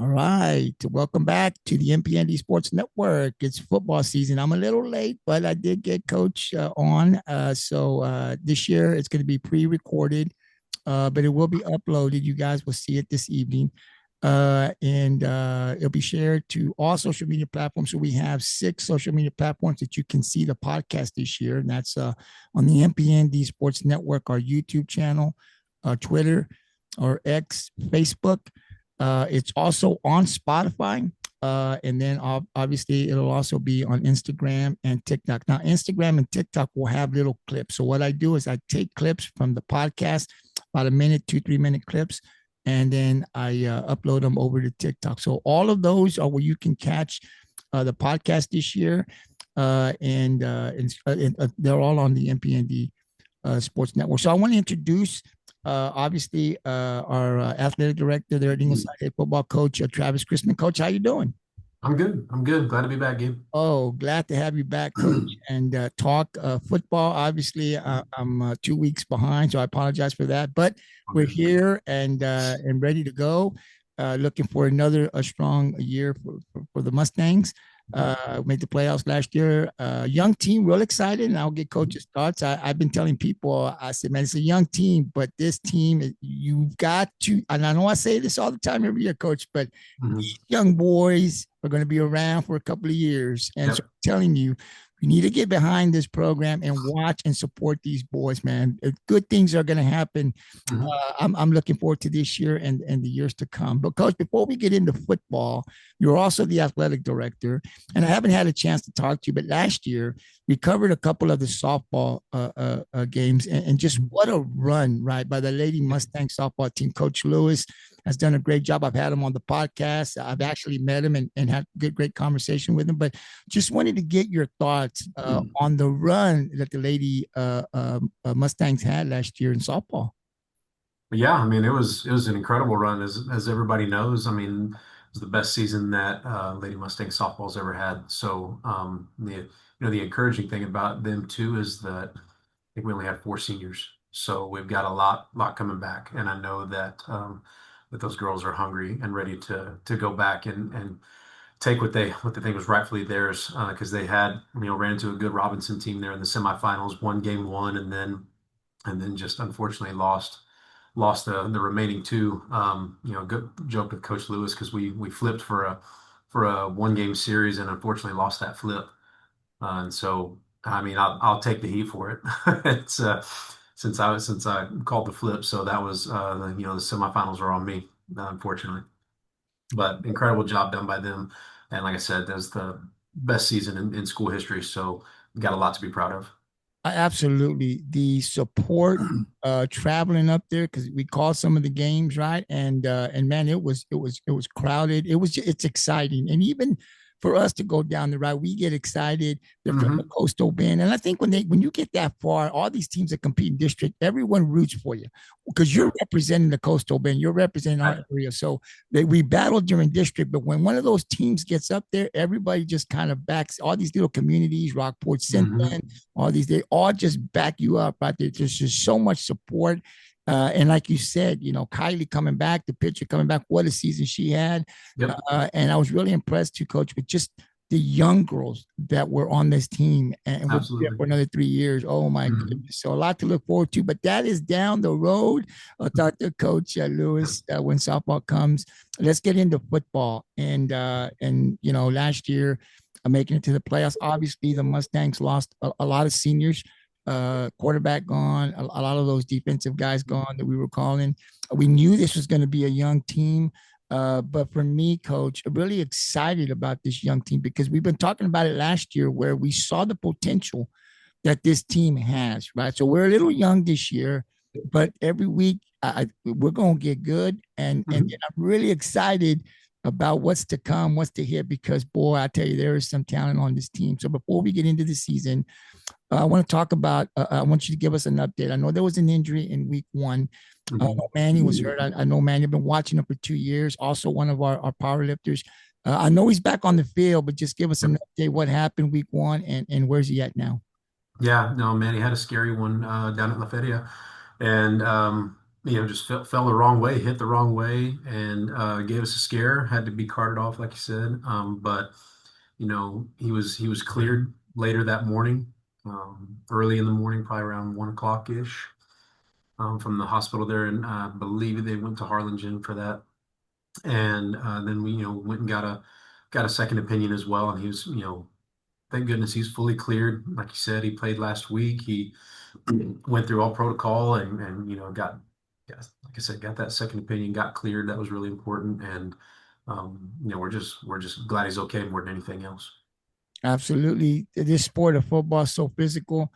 All right. Welcome back to the MPND Sports Network. It's football season. I'm a little late, but I did get Coach on. So this year it's going to be pre recorded, but it will be uploaded. You guys will see it this evening. And it'll be shared to all social media platforms. So we have 6 social media platforms that you can see the podcast this year. And that's on the MPND Sports Network, our YouTube channel, Twitter, or X, Facebook. It's also on Spotify. And then obviously it'll also be on Instagram and TikTok. Now, Instagram and TikTok will have little clips. So what I do is I take clips from the podcast, about a minute, 2, 3 minute clips, and then I upload them over to TikTok. So all of those are where you can catch the podcast this year. And they're all on the MPND Sports Network. So I want to introduce obviously our athletic director there at Ingleside, head football coach, Travis Chrisman. Coach, how you doing? I'm good. I'm good. Glad to be back, Gabe. Oh, glad to have you back, Coach, and talk football. Obviously, I'm 2 weeks behind, so I apologize for that. But All we're good. here and ready to go. Looking for another a strong year for the Mustangs. Made the playoffs last year. Young team, real excited, and I'll get coach's thoughts. I've been telling people, I said, man, it's a young team, but this team, you've got to, and I know I say this all the time every year, Coach, but Mhm. these young boys are going to be around for a couple of years. And so Yep. I'm telling you, you need to get behind this program and watch and support these boys, man. Good things are going to happen. Mhm. I'm looking forward to this year and the years to come. But, Coach, before we get into football, you're also the athletic director. And I haven't had a chance to talk to you, but last year we covered a couple of the softball games and just what a run, right, by the Lady Mustang softball team. Coach Lewis has done a great job. I've had him on the podcast. I've actually met him and had a great conversation with him. But just wanted to get your thoughts on the run that the Lady Mustangs had last year in softball. But yeah, I mean, it was an incredible run, as everybody knows. I mean, it was the best season that Lady Mustang softball's ever had. So, the encouraging thing about them too is that I think we only had 4 seniors, so we've got a lot coming back, and I know that those girls are hungry and ready to go back and take what they think was rightfully theirs, because they had ran into a good Robinson team there in the semifinals, won game one, and then just unfortunately lost the remaining two. Good joke with Coach Lewis because we flipped for a 1 game series and unfortunately lost that flip. And so I mean I'll take the heat for it. It's since I called the flip, so that was the semifinals are on me, unfortunately. But incredible job done by them. And like I said, that's the best season in school history. So got a lot to be proud of. Absolutely. The support traveling up there because we called some of the games, right? And man, it was crowded. It's exciting. And even for us to go down the route, we get excited. They're from the Hmm. coastal bend. And I think when you get that far, all these teams that compete in district, everyone roots for you because you're Yeah. representing the coastal bend, you're representing our area. So we battled during district, but when one of those teams gets up there, everybody just kind of backs all these little communities, Rockport, Hmm. Sinton, all these, they all just back you up right there. There's just so much support. And like you said, Kylie coming back, the pitcher coming back, what a season she had. Yep. And I was really impressed too, Coach, with just the young girls that were on this team and will be there Absolutely. for another 3 years. Oh my Hmm. goodness. So a lot to look forward to, but that is down the road. I'll talk to Coach Lewis when softball comes. Let's get into football. And last year, making it to the playoffs. Obviously, the Mustangs lost a lot of seniors, quarterback gone, a lot of those defensive guys gone that we were calling. We knew this was going to be a young team. But for me, coach, I'm really excited about this young team because we've been talking about it last year where we saw the potential that this team has, right? So we're a little young this year, but every week we're going to get good. And Hmm. I'm really excited about what's to come, what's to hit, because boy, I tell you, there is some talent on this team. So before we get into the season, I want to talk about, I want you to give us an update. I know there was an injury in week one. Hmm. Manny was hurt. I know Manny, I've been watching him for 2 years, also one of our power lifters. I know he's back on the field, but just give us an update. What happened week one and where's he at now? Yeah, no, man, he had a scary one down at La Feria, and just fell the wrong way, hit the wrong way, and gave us a scare. Had to be carted off, like you said. But he was cleared later that morning, early in the morning, probably around 1 o'clock ish, from the hospital there, and I believe they went to Harlingen for that. And then we, went and got a second opinion as well, and he was, thank goodness he's fully cleared. Like you said, he played last week. He went through all protocol and like I said, got that second opinion, got cleared. That was really important, and we're just glad he's okay more than anything else. Absolutely. This sport of football is so physical.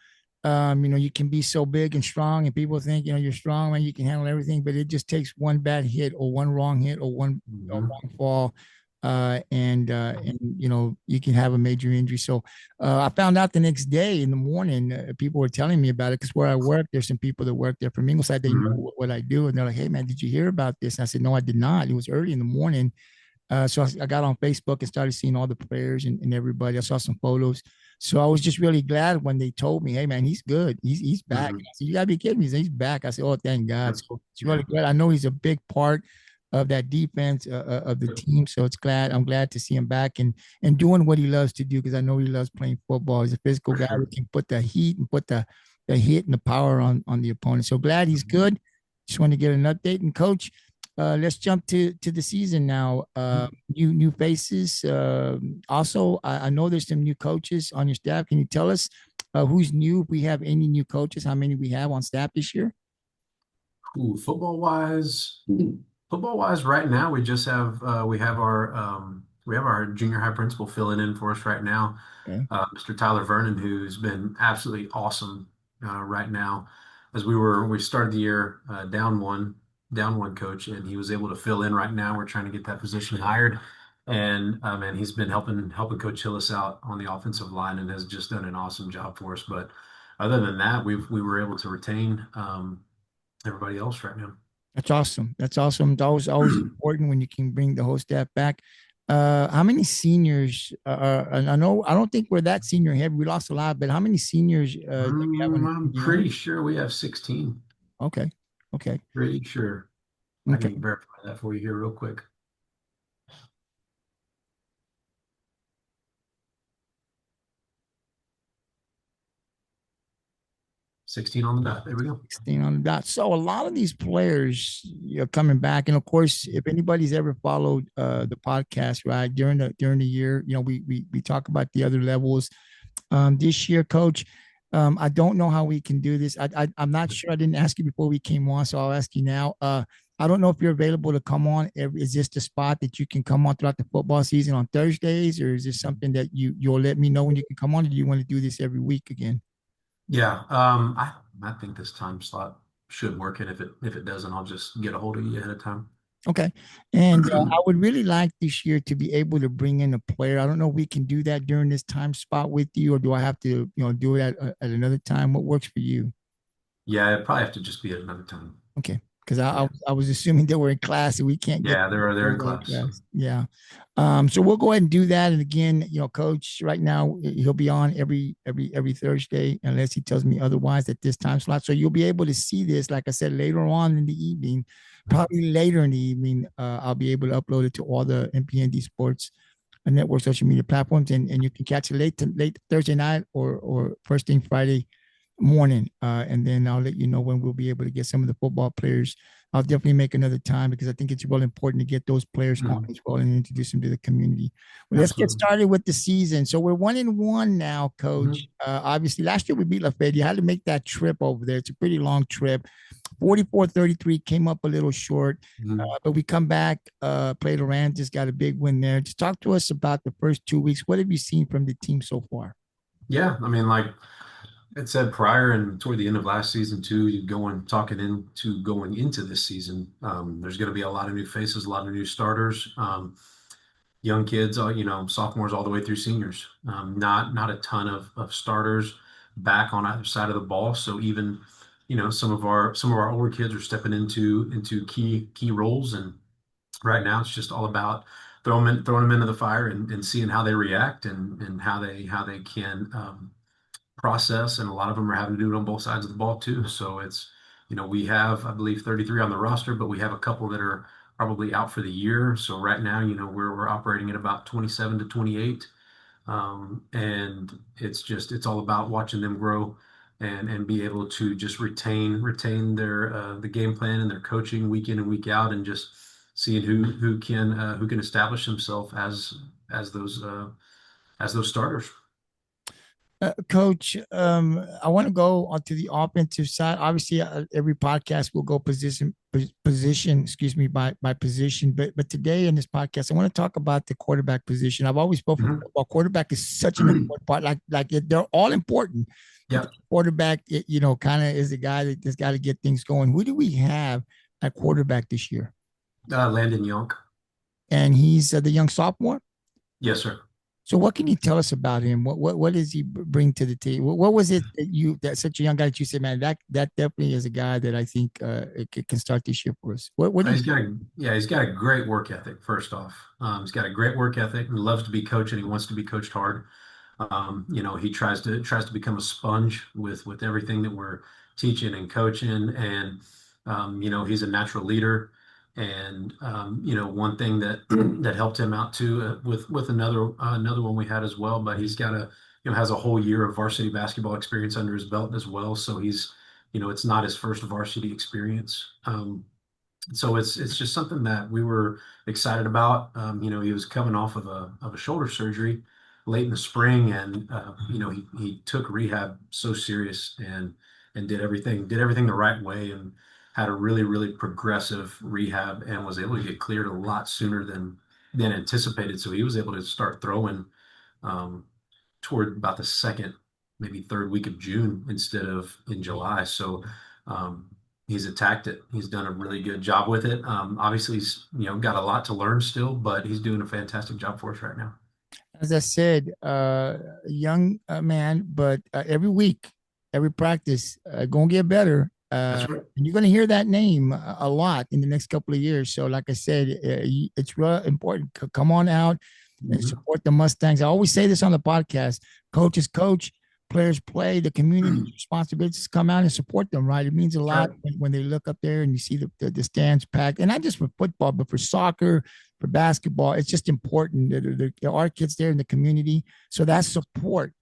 You can be so big and strong, and people think, you're strong and you can handle everything, but it just takes one bad hit or one wrong hit or one Hmm. wrong fall. And you can have a major injury. So I found out the next day in the morning, people were telling me about it because where I work, there's some people that work there from Ingleside. They know Hmm. what I do, and they're like, "Hey, man, did you hear about this?" And I said, "No, I did not." It was early in the morning, so I got on Facebook and started seeing all the players and everybody. I saw some photos. So I was just really glad when they told me, "Hey man, he's good. He's back." And Hmm. I said, "You gotta be kidding me." He said, "He's back." I said, "Oh, thank God." Yep. So it's really Yeah. good. I know he's a big part of that defense of the Yep. team. So it's glad I'm glad to see him back and doing what he loves to do because I know he loves playing football. He's a physical For guy who sure. can put the heat and put the hit and the power on the opponent. So glad he's Mhm. good. Just want to get an update. And coach, let's jump to the season now. New faces. Also, I know there's some new coaches on your staff. Can you tell us who's new? If we have any new coaches, how many we have on staff this year? Ooh, football wise, right now we just have we have our junior high principal filling in for us right now, Okay. Mr. Tyler Vernon, who's been absolutely awesome right now. As we started the year down one coach, and he was able to fill in right now. We're trying to get that position hired, and he's been helping Coach Hillis out on the offensive line and has just done an awesome job for us. But other than that, we were able to retain everybody else right now. That's awesome. That's awesome. It's always important when you can bring the whole staff back. How many seniors? And I know I don't think we're that senior heavy. We lost a lot, but how many seniors do we have on the team? I'm Do you know? pretty sure we have 16. Okay. Okay. Pretty sure. I can Okay. verify that for you here real quick. 16 on the dot. There we go. 16 on the dot. So a lot of these players are coming back. And of course, if anybody's ever followed the podcast, right, during the year, we talk about the other levels. This year, coach, I don't know how we can do this. I'm not sure. I didn't ask you before we came on, so I'll ask you now. I don't know if you're available to come on. Is this the spot that you can come on throughout the football season on Thursdays, or is this something that you'll let me know when you can come on? Or do you want to do this every week again? Yeah. I think this time slot should work. And if it doesn't, I'll just get a hold of you ahead of time. Okay. And I would really like this year to be able to bring in a player. I don't know if we can do that during this time spot with you, or do I have to, do it at another time? What works for you? Yeah, it'd probably have to just be at another time. Okay. Because Yeah. I was assuming that we're in class and we can't get Yeah, they're in those out of class. class. Yeah. So we'll go ahead and do that. And again, coach, right now he'll be on every Thursday unless he tells me otherwise at this time slot. So you'll be able to see this, like I said, later on in the evening, probably later in the evening. I'll be able to upload it to all the MPND Sports network social media platforms, and you can catch it late Thursday night or first thing Friday morning. And then I'll let you know when we'll be able to get some of the football players. I'll definitely make another time because I think it's really important to get those players on Mhm. as well and introduce them to the community. Well, let's get Absolutely. started with the season. So we're 1-1 now, coach. Mhm. Obviously, last year we beat La Feria. Had to make that trip over there. It's a pretty long trip. 44-33 came up a little short, Mhm. but we come back, played Aransas, got a big win there. Just talk to us about the first 2 weeks. What have you seen from the team so far? Yeah, I mean, like it said prior and toward the end of last season too, you going into this season. There's going to be a lot of new faces, a lot of new starters, young kids, sophomores all the way through seniors. Not a ton of starters back on either side of the ball. So even some of our older kids are stepping into key roles, and right now it's just all about throwing them into the fire and seeing how they react and how they can process, and a lot of them are having to do it on both sides of the ball too. So it's We have, I believe, 33 on the roster, but we have a couple that are probably out for the year. So right now, we're operating at about 27 to 28. And it's all about watching them grow and be able to just retain their the game plan and their coaching week in and week out, and just seeing who can establish himself as those starters. Coach, I want to go onto the offensive side. Obviously, every podcast will go position, excuse me, by position. But today in this podcast, I want to talk about the quarterback position. I've always spoken Mhm. about quarterback is such an important part. They're all important, but the Yep. quarterback, kind of is the guy that's got to get things going. Who do we have at quarterback this year? Landon Younk. And he's the young sophomore. Yes, sir. So what can you tell us about him? What does he bring to the table? What was it that such a young guy that you said, man, that definitely is a guy that I think can start this year for us. What do you? He's got a great work ethic. First off, he's got a great work ethic. He loves to be coached, and he wants to be coached hard. He tries to become a sponge with everything that we're teaching and coaching, and he's a natural leader. And one thing that that helped him out too, with another one we had as well. But he's got has a whole year of varsity basketball experience under his belt as well. So it's not his first varsity experience. So it's just something that we were excited about. He was coming off of a shoulder surgery late in the spring, and he took rehab so serious, and did everything the right way, and had a really really progressive rehab, and was able to get cleared a lot sooner than anticipated. So he was able to start throwing um, toward about the second, maybe third week of June instead of in July. So um, he's attacked it. He's done a really good job with it. Obviously, he's got a lot to learn still, but he's doing a fantastic job for us right now. As I said, young man, but every week, every practice, gonna get better. That's right. And you're gonna hear that name a lot in the next couple of years. So, like I said, it's real important. Come on out and Mhm. support the Mustangs. I always say this on the podcast: coaches coach, players play. The community's responsibility is to come out and support them. Right? It means a That's lot right. when they look up there and you see the stands packed, and not just for football, but for soccer, for basketball. It's just important that there are kids there in the community. So that support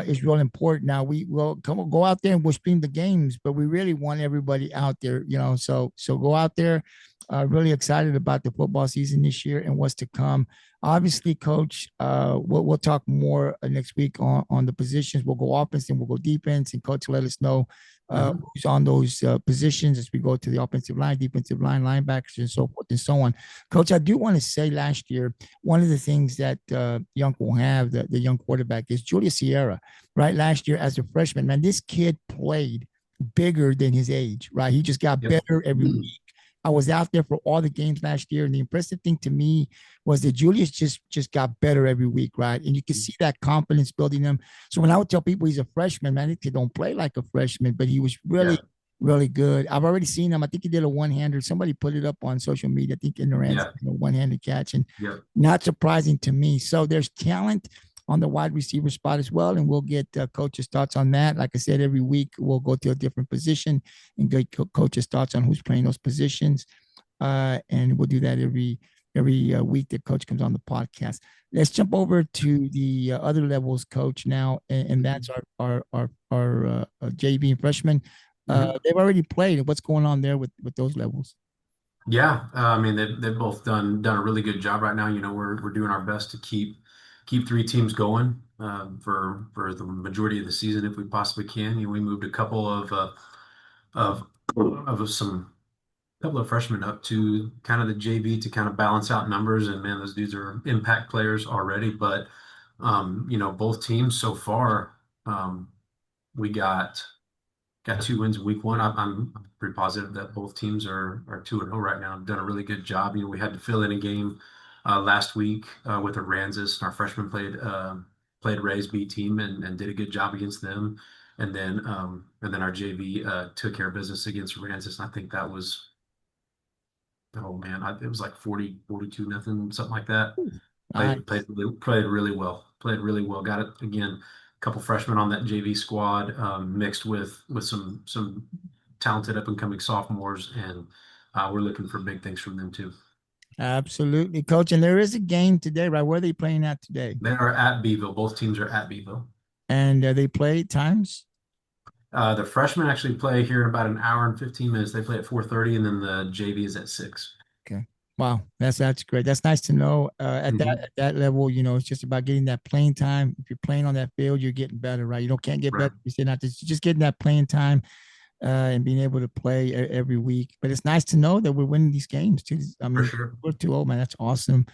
is real important. Now we will go out there and we'll stream the games, but we really want everybody out there, So go out there. Really excited about the football season this year and what's to come. Obviously, Coach, we'll talk more next week on the positions. We'll go offense and we'll go defense, and Coach will let us know Mhm. who's on those positions as we go to the offensive line, defensive line, linebackers, and so forth and so on. Coach, I do want to say last year, one of the things that Younk will have, the young quarterback, is Julius Sierra, right? Last year as a freshman, man, this kid played bigger than his age, right? He just got Yep. better every week. I was out there for all the games last year, and the impressive thing to me was that Julius just got better every week, right? And you can see that confidence building him. So when I would tell people he's a freshman, man, he don't play like a freshman, but he was really, Yeah. really good. I've already seen him. I think he did a one-hander. Somebody put it up on social media. I think in the Aransas, Yeah. one-handed catch, and Yep. not surprising to me. So there's talent on the wide receiver spot as well, and we'll get coaches' thoughts on that. Like I said, every week we'll go to a different position and get coaches' thoughts on who's playing those positions, and we'll do that every week that coach comes on the podcast. Let's jump over to the other levels, coach, now, and that's our JV and freshman. Mhm. They've already played. What's going on there with those levels? Yeah, I mean they've both done a really good job right now. We're doing our best to keep three teams going for the majority of the season if we possibly can. We moved a couple of some couple of freshmen up to kind of the JV to kind of balance out numbers. And man, those dudes are impact players already. But both teams so far, we got two wins week one. I'm pretty positive that both teams are 2-0 right now. Done a really good job. We had to fill in a game last week with Aransas. Our freshmen played Ray's B team and did a good job against them. And then our JV took care of business against Aransas. And I think that was, oh man, it was like 42 nothing, something like that. Played Nice. played played really well. Played really well. Got it again. A couple freshmen on that JV squad, mixed with some talented up and coming sophomores, and we're looking for big things from them too. Absolutely, coach. And there is a game today, right? Where are they playing at today? They are at Beeville. Both teams are at Beeville. And they play times? The freshmen actually play here in about an hour and 15 minutes. They play at 4:30, and then the JV is at 6. Okay. Wow, that's great. That's nice to know. At that level, it's just about getting that playing time. If you're playing on that field, you're getting better, right? You don't can't get Right. better. You're not just getting that playing time and being able to play every week. But it's nice to know that we're winning these games too. I For mean, sure. we're too old, man. That's awesome.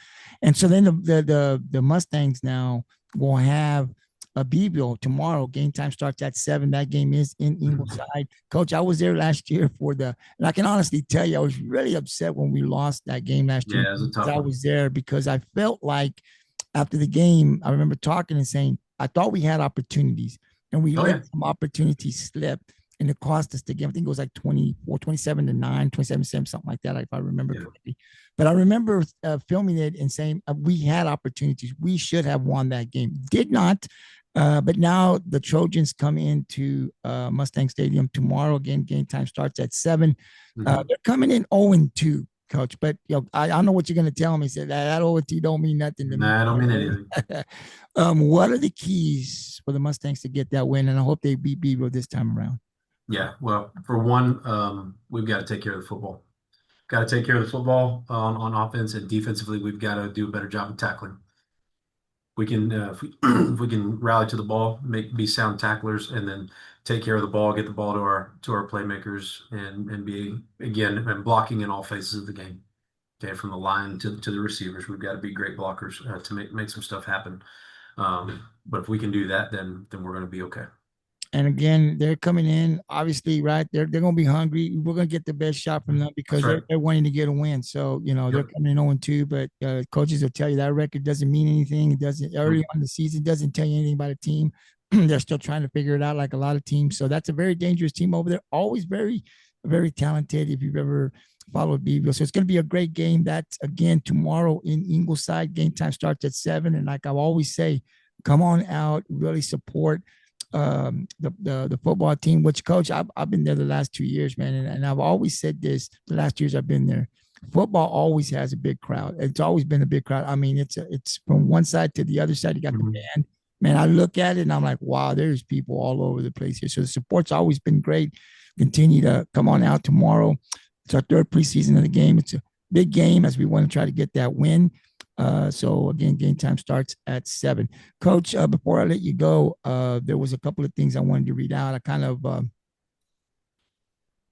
And so then the Mustangs now will have a Beeville tomorrow. Game time starts at 7. That game is in Ingleside. Coach, I was there last year and I can honestly tell you, I was really upset when we lost that game last year. Yeah, it's a tough I one. was there because I felt like after the game, I remember talking and saying, I thought we had opportunities and we let some opportunities slip and it cost us the game. I think it was like 24, 27-9, 27-7, something like that, if I remember correctly. But I remember filming it and saying we had opportunities. We should have won that game. Did not. But now the Trojans come into Mustang Stadium tomorrow. Again, game time starts at 7. They're coming in 0-2, coach. But I don't know what you're going to tell me. Say that 0-2 don't mean nothing to me. Nah, I don't mean anything. What are the keys for the Mustangs to get that win? And I hope they beat Beeville this time around. Yeah, well, for one, we've got to take care of the football. Got to take care of the football on offense, and defensively, we've got to do a better job of tackling. We can if we can rally to the ball, be sound tacklers, and then take care of the ball, get the ball to our playmakers, and be again and blocking in all phases of the game. Okay, from the line to the receivers, we've got to be great blockers to make some stuff happen. But if we can do that, then we're going to be okay. And again, they're coming in, obviously, right? They're going to be hungry. We're going to get the best shot from them because they're wanting to get a win. So, they're coming in 0-2, but coaches will tell you that record doesn't mean anything. It doesn't early on in the season, doesn't tell you anything about a team. They're still trying to figure it out like a lot of teams. So that's a very dangerous team over there. Always very, very talented if you've ever followed Beeville. So it's going to be a great game. That's, again, tomorrow in Ingleside. Game time starts at 7. And like I always say, come on out, really support the football team, which, coach, I've been there the last 2 years, man, and I've always said this the last years I've been there. Football always has a big crowd. It's always been a big crowd. I mean, it's from one side to the other side. You got the band, man. I look at it and I'm like, wow, there's people all over the place here. So the support's always been great. Continue to come on out tomorrow. It's our 3rd preseason of the game. It's a big game as we want to try to get that win. So again, game time starts at 7. Coach, before I let you go, there was a couple of things I wanted to read out. I kind of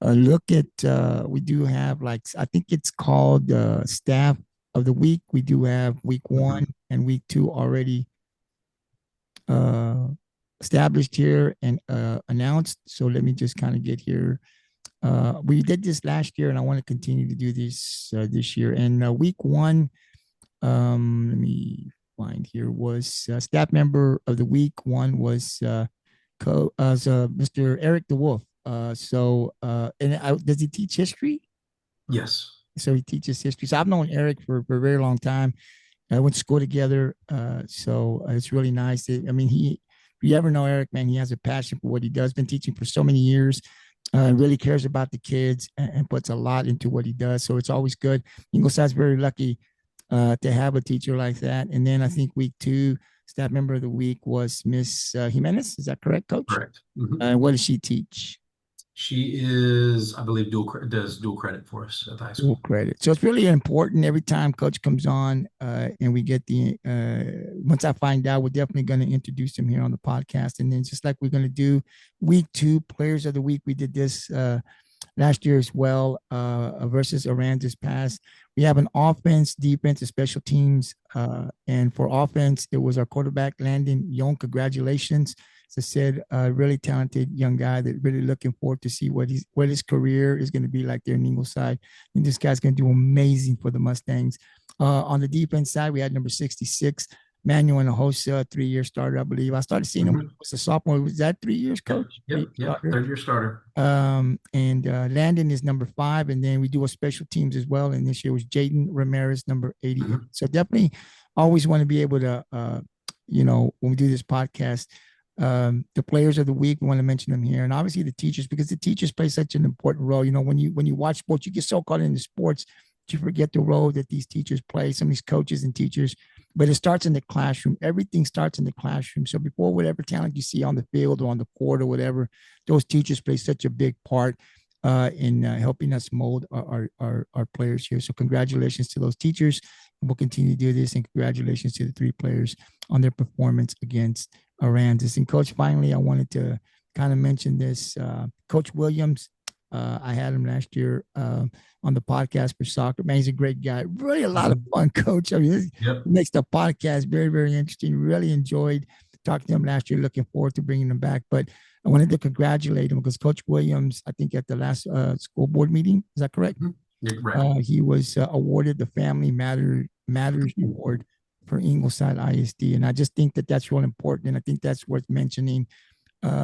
look at, we do have I think it's called Staff of the Week. We do have week 1 and week 2 already established here and announced. So let me just kind of get here. We did this last year and I want to continue to do this this year. And week 1, let me find here, was staff member of the week. 1 was Mr. Eric DeWolfe. Does he teach history? Yes. So he teaches history. So I've known Eric for a very long time. I went to school together. So it's really nice. If you ever know Eric, man, he has a passion for what he does. Been teaching for so many years. Really cares about the kids and puts a lot into what he does. So it's always good. Ingleside's very lucky to have a teacher like that. And then I think week 2, staff member of the week was Miss Jimenez. Is that correct, Coach? Correct. What does she teach? She is, I believe, does dual credit for us at the high school. Dual credit. So it's really important every time Coach comes on and we get once I find out, we're definitely going to introduce him here on the podcast. And then just like we're going to do week 2, players of the week, we did this last year as well versus Aransas past. We have an offense, defense, and special teams. And for offense, it was our quarterback, Landon, Younk. Congratulations. As I said, a really talented young guy that really looking forward to see what his career is going to be like there in Ingleside. And this guy's going to do amazing for the Mustangs. On the defense side, we had number 66, Manuel Hinojosa, 3-year starter, I believe. I started seeing him as a sophomore. Was that 3 years, Coach? Yeah, 3rd-year starter. And Landon is number 5, and then we do a special teams as well. And this year was Jayden Ramirez, number 80. So definitely always want to be able to, when we do this podcast, The players of the week, we want to mention them here, and obviously the teachers, because the teachers play such an important role. When you watch sports, you get so caught into sports that you forget the role that these teachers play. Some of these coaches and teachers, but it starts in the classroom. Everything starts in the classroom. So before whatever talent you see on the field or on the court or whatever, those teachers play such a big part in helping us mold our players here. So congratulations to those teachers. We'll continue to do this, and congratulations to the 3 players on their performance against Aransas. And Coach, finally, I wanted to kind of mention this. Coach Williams, I had him last year on the podcast for soccer. Man, he's a great guy. Really a lot of fun, Coach. I mean, Yep. it makes the podcast very, very interesting. Really enjoyed talking to him last year. Looking forward to bringing him back. But I wanted to congratulate him because Coach Williams, I think at the last school board meeting, is that correct? Yeah, right. He was awarded the Family Matters Award for Ingleside ISD. And I just think that that's really important. And I think that's worth mentioning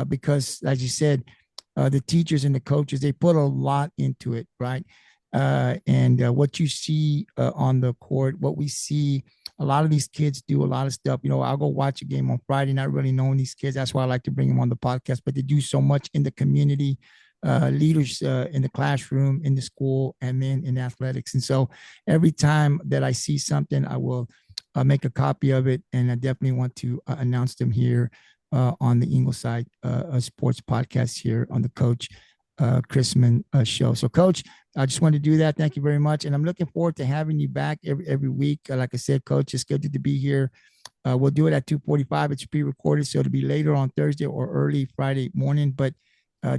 because, as you said, the teachers and the coaches, they put a lot into it, right? And what you see on the court, what we see, a lot of these kids do a lot of stuff. I'll go watch a game on Friday, not really knowing these kids. That's why I like to bring them on the podcast, but they do so much in the community, leaders in the classroom, in the school, and then in athletics. And so every time that I see something, I will make a copy of it. And I definitely want to announce them here on the Ingleside Sports Podcast here on the Coach Chrisman show. So, Coach, I just wanted to do that. Thank you very much. And I'm looking forward to having you back every week. Like I said, Coach, it's good to be here. We'll do it at 2:45. It's pre-recorded, so it'll be later on Thursday or early Friday morning. But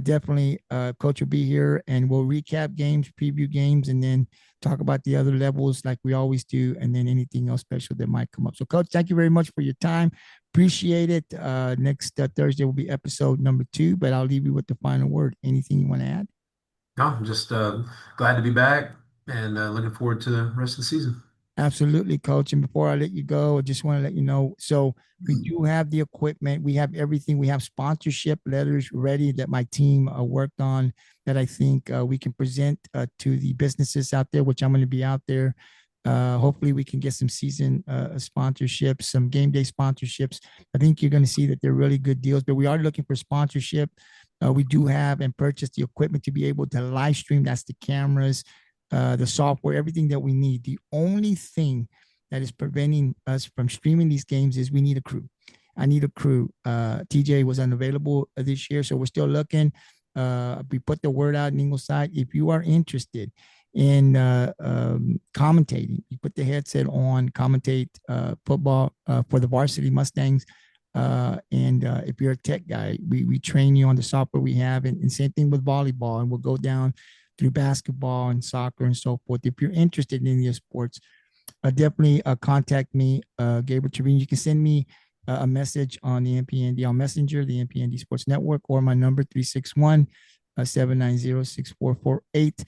definitely, Coach will be here, and we'll recap games, preview games, and then talk about the other levels like we always do, and then anything else special that might come up. So, Coach, thank you very much for your time. Appreciate it. Next Thursday will be episode number 2, but I'll leave you with the final word. Anything you want to add? No, I'm just glad to be back and looking forward to the rest of the season. Absolutely, Coach. And before I let you go, I just want to let you know. So we do have the equipment. We have everything. We have sponsorship letters ready that my team worked on that I think we can present to the businesses out there, which I'm going to be out there. Hopefully we can get some season sponsorships, some game day sponsorships. I think you're going to see that they're really good deals, but we are looking for sponsorship. We do have and purchase the equipment to be able to live stream. That's the cameras, the software, everything that we need. The only thing that is preventing us from streaming these games is we need a crew. I need a crew. TJ was unavailable this year, so we're still looking. We put the word out in Ingleside. If you are interested in commentating, you put the headset on, commentate football for the varsity Mustangs. And if you're a tech guy, we train you on the software we have, and same thing with volleyball, and we'll go down through basketball and soccer and so forth. If you're interested in these sports, definitely contact me, Gabriel Trevino. You can send me a message on the NPND on Messenger, the NPND Sports Network, or my number 361-790-6448.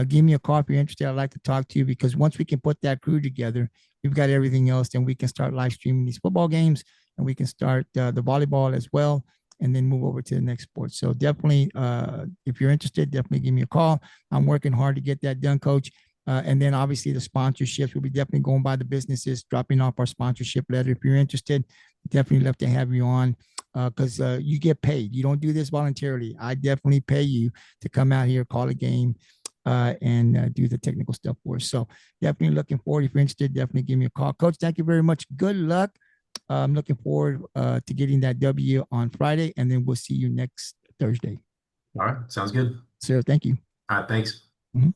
Give me a call if you're interested. I'd like to talk to you because once we can put that crew together, we've got everything else. Then we can start live streaming these football games, and we can start the volleyball as well, and then move over to the next sport. So definitely, if you're interested, definitely give me a call. I'm working hard to get that done, Coach. And then obviously the sponsorships, we'll be definitely going by the businesses, dropping off our sponsorship letter. If you're interested, definitely love to have you on because you get paid. You don't do this voluntarily. I definitely pay you to come out here, call a game, and do the technical stuff for us. So definitely looking forward. If you're interested, definitely give me a call. Coach, thank you very much. Good luck. I'm looking forward to getting that W on Friday, and then we'll see you next Thursday. All right. Sounds good. Sir, thank you. All right. Thanks. Mm-hmm.